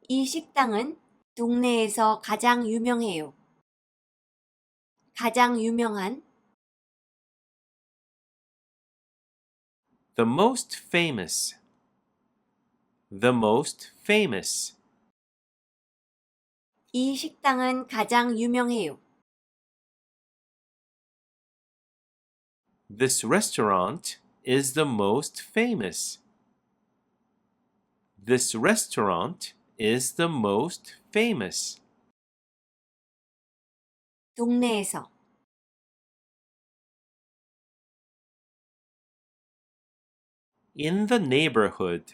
이 식당은 동네에서 가장 유명해요. 가장 유명한, The most famous. The most famous. 이 식당은 가장 유명해요. This restaurant is the most famous. This restaurant is the most famous. 동네에서 In the neighborhood.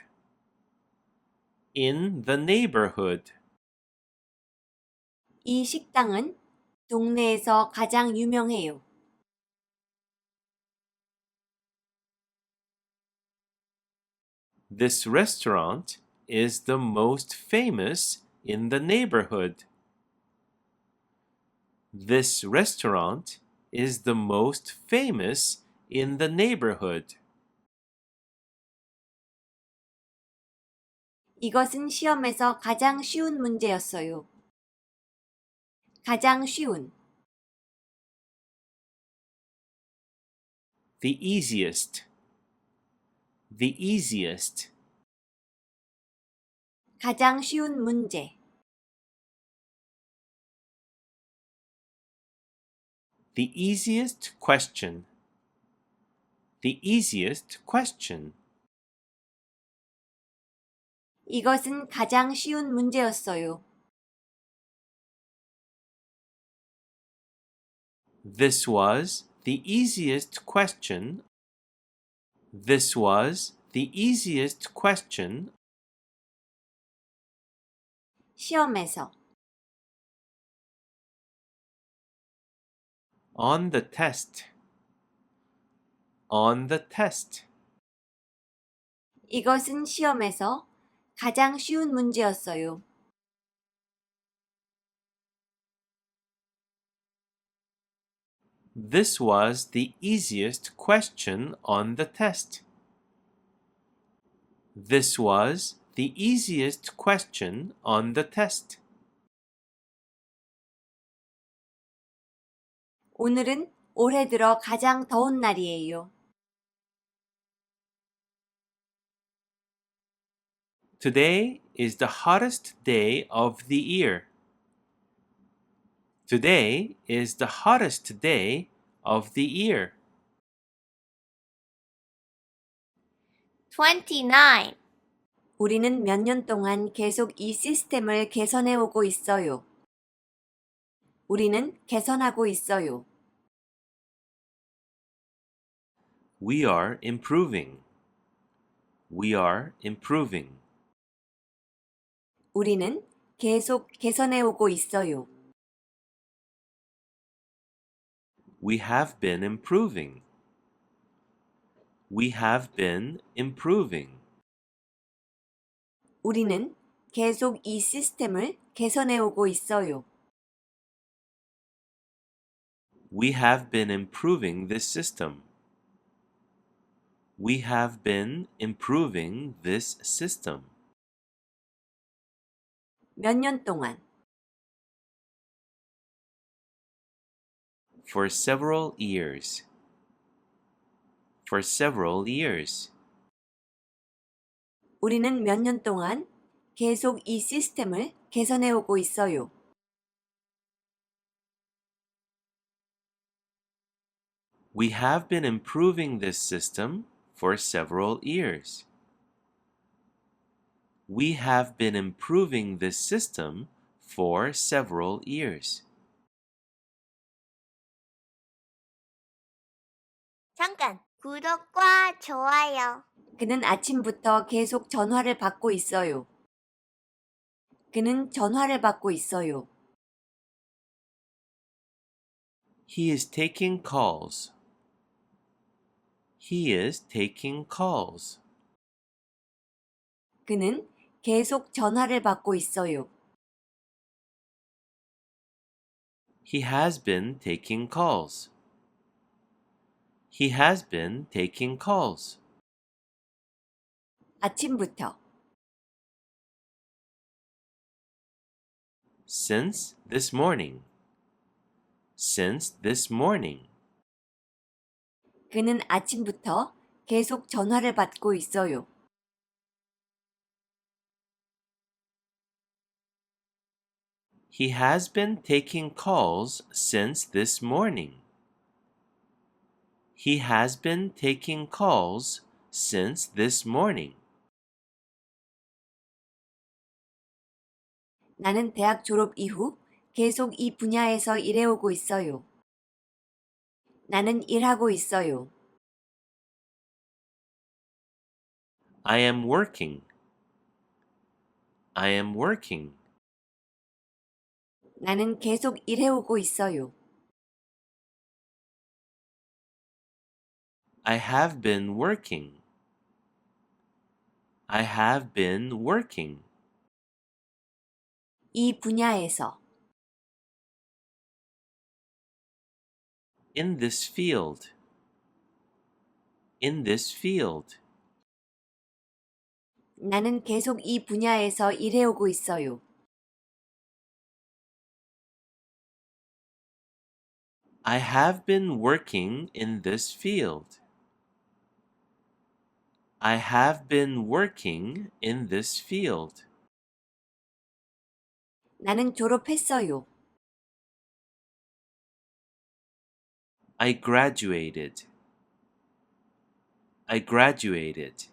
In the neighborhood. 이 식당은 동네에서 가장 유명해요. This restaurant is the most famous in the neighborhood. This restaurant is the most famous in the neighborhood. 이것은 시험에서 가장 쉬운 문제였어요. 가장 쉬운, The easiest. The easiest. 가장 쉬운 문제, The easiest question. The easiest question. 이것은 가장 쉬운 문제였어요. This was the easiest question. This was the easiest question. 시험에서 On the test. On the test. 이것은 시험에서 가장 쉬운 문제였어요. This was the easiest question on the test. This was the easiest question on the test. 오늘은 올해 들어 가장 더운 날이에요. Today is the hottest day of the year. Today is the hottest day of the year. 29. 우리는 몇 년 동안 계속 이 시스템을 개선해 오고 있어요. 우리는 개선하고 있어요. We are improving. We are improving. 우리는 계속 개선해 오고 있어요. We have been improving. We have been improving. 우리는 계속 이 시스템을 개선해 오고 있어요. We have been improving this system. We have been improving this system. 몇 년 동안 For several years. For several years. 우리는 몇 년 동안 계속 이 시스템을 개선해 오고 있어요. We have been improving this system for several years. We have been improving this system for several years. 잠깐, 구독과 좋아요. 그는 아침부터 계속 전화를 받고 있어요. 그는 전화를 받고 있어요. He is taking calls. He is taking calls. 그는 계속 전화를 받고 있어요. He has been taking calls. He has been taking calls. 아침부터 Since this morning. Since this morning. 그는 아침부터 계속 전화를 받고 있어요. He has been taking calls since this morning. He has been taking calls since this morning. 나는 대학 졸업 이후 계속 이 분야에서 일해오고 있어요. 나는 일하고 있어요. I am working. I am working. 나는 계속 일해오고 있어요. I have been working. I have been working. 이 분야에서 In this field. In this field. 나는 계속 이 분야에서 일해오고 있어요. I have been working in this field. I have been working in this field. 나는 졸업했어요. I graduated. I graduated.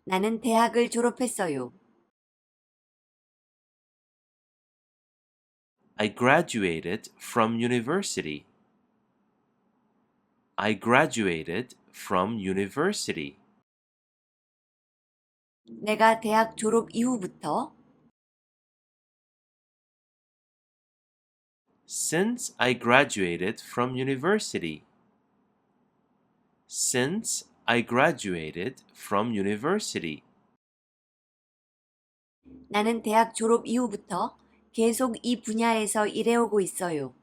나는 대학을 졸업했어요. I graduated from university. I graduated from university. 내가 대학 졸업 이후부터 Since I graduated from university. Since I graduated from university. 나는 대학 졸업 이후부터 계속 이 분야에서 일해오고 있어요.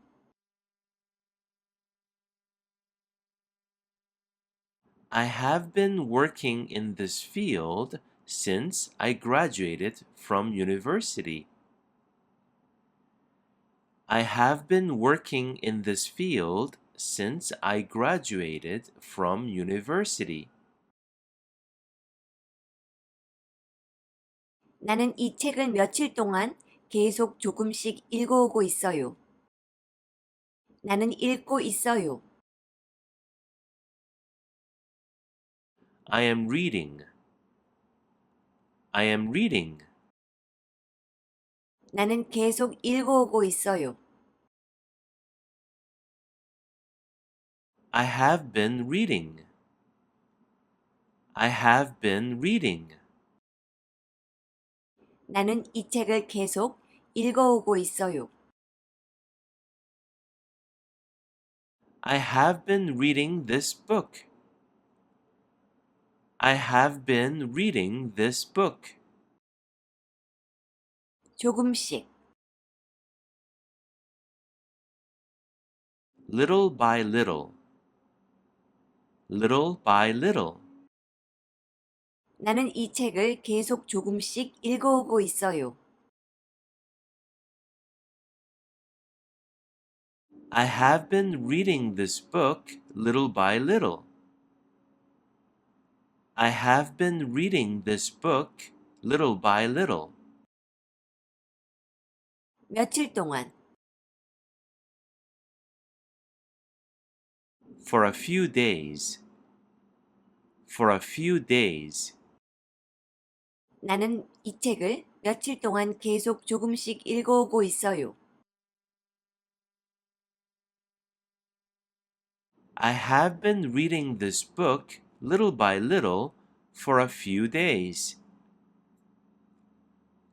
I have been working in this field since I graduated from university. I have been working in this field since I graduated from university. 나는 이 책을 며칠 동안 계속 조금씩 읽어오고 있어요. 나는 읽고 있어요. I am reading. I am reading. 나는 계속 읽어오고 있어요. I have been reading. I have been reading. 나는 이 책을 계속 읽어오고 있어요. I have been reading this book. I have been reading this book. 조금씩, Little by little. Little by little. 나는 이 책을 계속 조금씩 읽어오고 있어요. I have been reading this book little by little. I have been reading this book little by little. 며칠 동안, For a few days. For a few days. 나는 이 책을 며칠 동안 계속 조금씩 읽어오고 있어요. I have been reading this book little by little for a few days.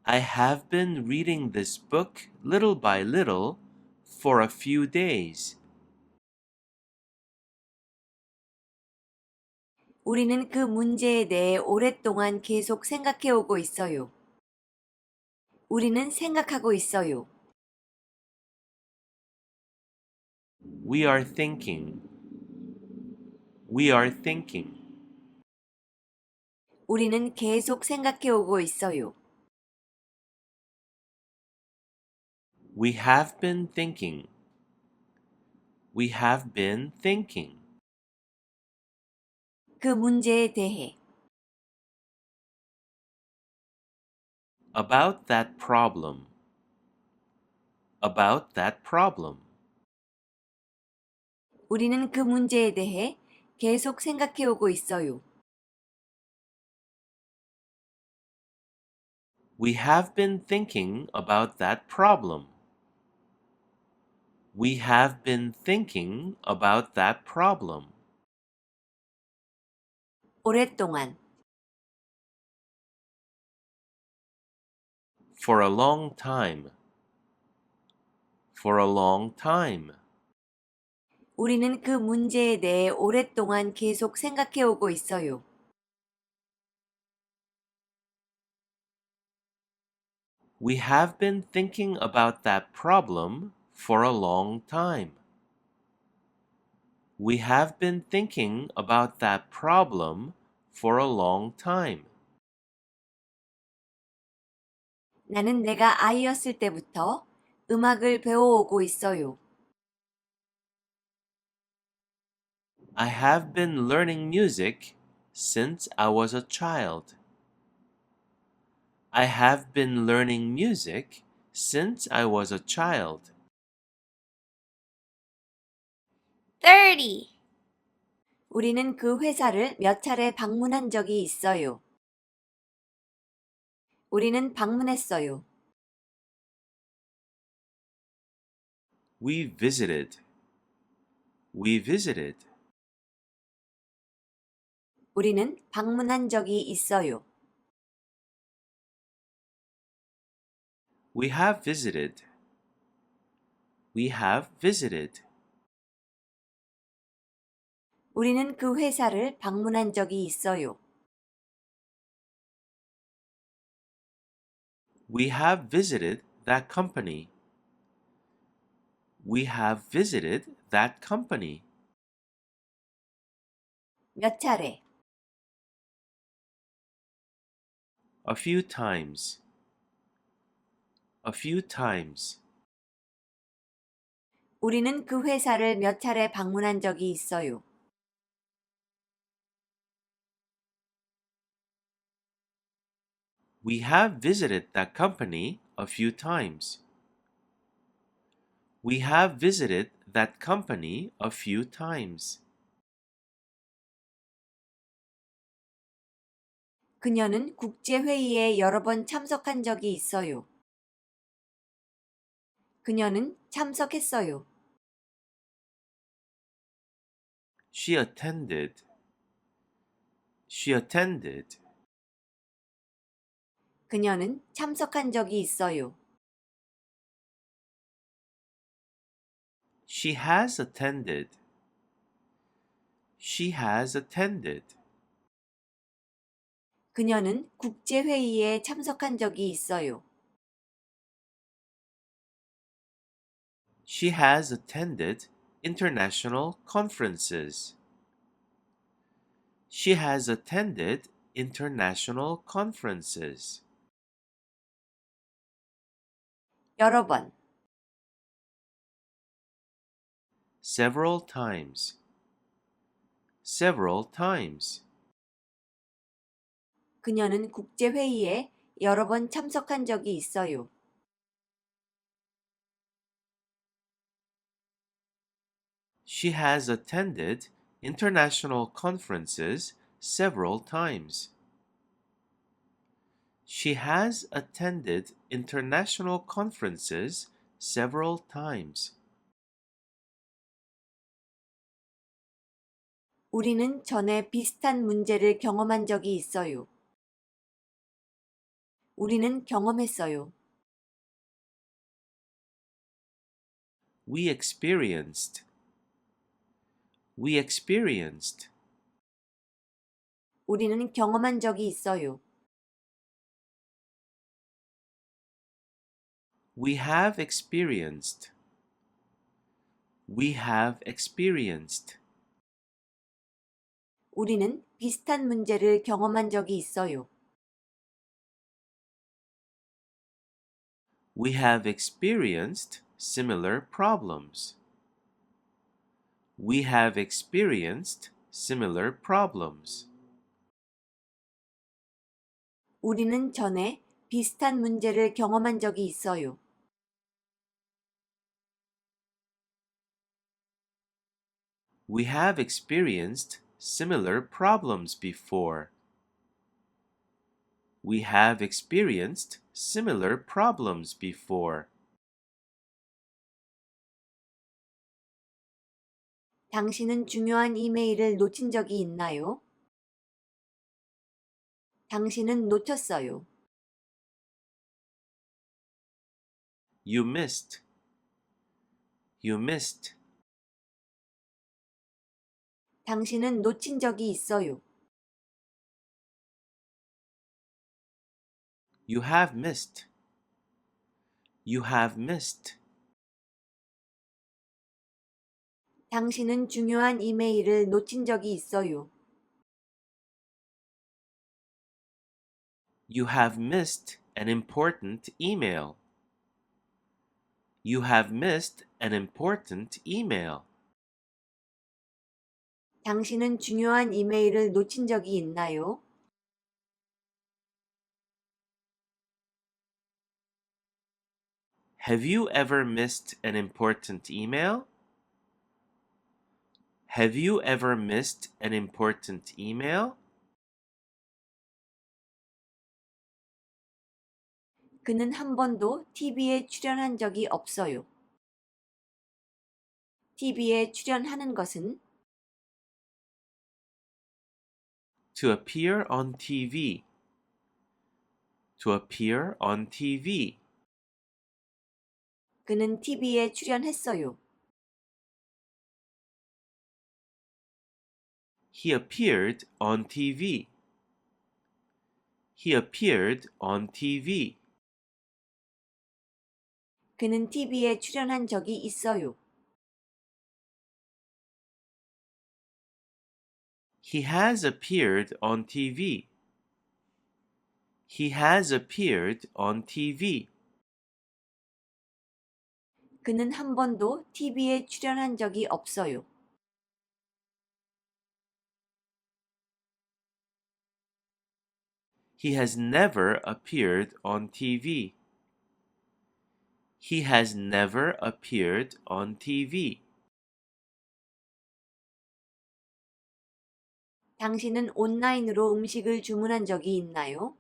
I have been reading this book little by little for a few days. 우리는 그 문제에 대해 오랫동안 계속 생각해 오고 있어요. 우리는 생각하고 있어요. We are thinking. We are thinking. 우리는 계속 생각해 오고 있어요. We have been thinking. We have been thinking. 그 문제에 대해 About that problem. about that problem. 우리는 그 문제에 대해 계속 생각해 오고 있어요. We have been thinking about that problem. We have been thinking about that problem. 오랫동안, For a long time. For a long time. 우리는 그 문제에 대해 오랫동안 계속 생각해 오고 있어요. We have been thinking about that problem for a long time. We have been thinking about that problem for a long time. 나는 내가 아이였을 때부터 음악을 배워오고 있어요. I have been learning music since I was a child. I have been learning music since I was a child. 30. 우리는 그 회사를 몇 차례 방문한 적이 있어요. 우리는 방문했어요. We visited. We visited. 우리는 방문한 적이 있어요. We have visited. We have visited. 우리는 그 회사를 방문한 적이 있어요. We have visited that company. We have visited that company. 몇 차례, A few times. A few times. 우리는 그 회사를 몇 차례 방문한 적이 있어요. We have visited that company a few times. We have visited that company a few times. 그녀는 국제회의에 여러 번 참석한 적이 있어요. 그녀는 참석했어요. She attended. She attended. 그녀는 참석한 적이 있어요. She has attended. She has attended. 그녀는 국제회의에 참석한 적이 있어요. She has attended international conferences. She has attended international conferences. 여러 번, Several times. Several times. 그녀는 국제회의에 여러 번 참석한 적이 있어요. She has attended international conferences several times. She has attended international conferences several times. 우리는 전에 비슷한 문제를 경험한 적이 있어요. 우리는 경험했어요. We experienced. We experienced. 우리는 경험한 적이 있어요. We have experienced. We have experienced. 우리는 비슷한 문제를 경험한 적이 있어요. We have experienced similar problems. We have experienced similar problems. 우리는 전에 비슷한 문제를 경험한 적이 있어요. We have experienced similar problems before. We have experienced similar problems before. 당신은 중요한 이메일을 놓친 적이 있나요? 당신은 놓쳤어요. You missed. You missed. 당신은 놓친 적이 있어요. You have missed. You have missed. 당신은 중요한 이메일을 놓친 적이 있어요. You have missed an important email. You have missed an important email. 당신은 중요한 이메일을 놓친 적이 있나요? Have you ever missed an important email? Have you ever missed an important email? 그는 한 번도 TV에 출연한 적이 없어요. TV에 출연하는 것은 To appear on TV. To appear on TV. 그는 TV에 출연했어요. He appeared on TV. He appeared on TV. 그는 TV에 출연한 적이 있어요. He has appeared on TV. He has appeared on TV. 그는 한 번도 TV에 출연한 적이 없어요. He has never appeared on TV. He has never appeared on TV. 당신은 온라인으로 음식을 주문한 적이 있나요?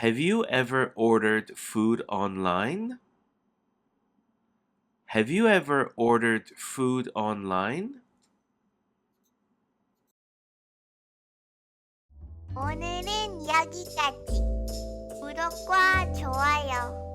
Have you ever ordered food online? Have you ever ordered food online? 오늘은 여기까지. 구독과 좋아요.